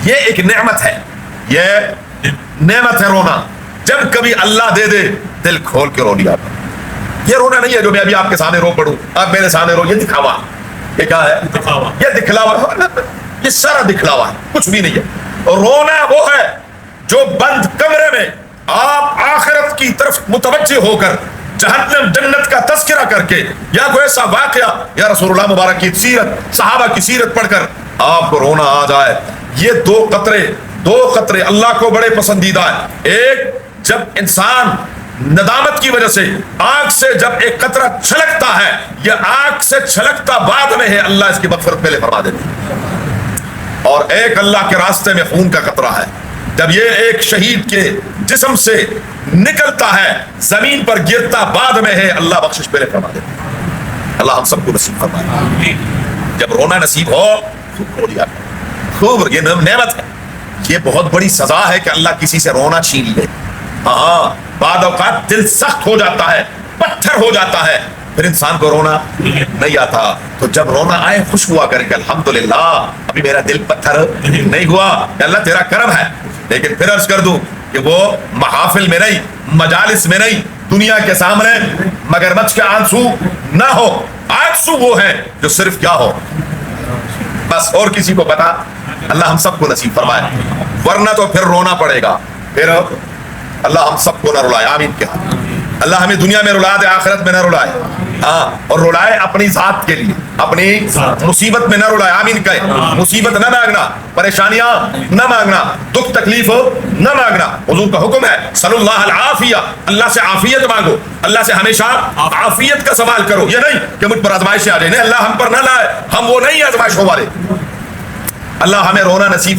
یہ ایک نعمت ہے، یہ نعمت ہے رونا. جب کبھی اللہ دے دے دل کھول کے رو لیا. یہ رونا نہیں ہے جو میں ابھی آپ کے سامنے رو پڑوں، آپ میرے سامنے رو. یہ دکھاوا، یہ کیا ہے؟ یہ دکھلاوا، یہ سارا دکھلاوا ہے، کچھ بھی نہیں ہے. اور رونا وہ ہے جو بند کمرے میں آپ آخرت کی طرف متوجہ ہو کر جہنم جنت کا تذکرہ کر کے، یا کوئی ایسا واقعہ یا رسول اللہ مبارک کی سیرت، صحابہ کی سیرت پڑھ کر آپ کو رونا آ جائے. یہ دو قطرے اللہ کو بڑے پسندیدہ ہیں. ایک، جب انسان ندامت کی وجہ سے آنکھ سے جب ایک قطرہ چھلکتا ہے، یہ آنکھ سے چھلکتا بعد میں ہے، اللہ اس کی مغفرت پہلے فرما دیتے ہیں. اور ایک اللہ کے راستے میں خون کا قطرہ ہے، جب یہ ایک شہید کے جسم سے نکلتا ہے زمین پر گرتا بعد میں ہے، اللہ بخشش پہلے فرما دیتے ہیں. اللہ ہم سب کو نصیب فرمائے. جب رونا نصیب ہو خوب رو لیا، خوب. یہ نعمت ہے، یہ بہت بڑی سزا ہے کہ اللہ کسی سے رونا چھین لے. ہاں، بعد اوقات دل سخت ہو جاتا ہے، پتھر ہو جاتا ہے، پھر انسان کو رونا نہیں آتا. تو جب رونا آئے خوش ہوا کریں کہ الحمدللہ ابھی میرا دل پتھر نہیں ہوا، کہ اللہ تیرا کرم ہے. لیکن پھر عرض کر دوں کہ وہ محافل میں نہیں، مجالس میں نہیں، دنیا کے سامنے مگرمچھ کے آنسو نہ ہو. آنسو وہ ہے جو صرف کیا ہو، بس اور کسی کو پتا. اللہ ہم سب کو نصیب فرمائے، ورنہ تو پھر رونا پڑے گا. پھر اللہ ہم سب کو نہ رلائے. آمین. کیا اللہ ہمیں دنیا میں رلا دے، آخرت میں نہ رلائے. ہاں، اور رلائے اپنی ذات کے لیے، اپنی مصیبت میں نہ رلائے. آمین کہے. مصیبت نہ مانگنا، پریشانیاں نہ مانگنا، دکھ تکلیف نہ مانگنا. حضور کا حکم ہے صلی اللہ العافیہ، اللہ سے عافیت مانگو، اللہ سے ہمیشہ عافیت کا سوال کرو. یہ نہیں کہ مجھ پر آزمائشیں آ جائیں، نہیں، اللہ ہم پر نہ لائے، ہم وہ نہیں آزمائشوں والے. اللہ ہمیں رونا نصیب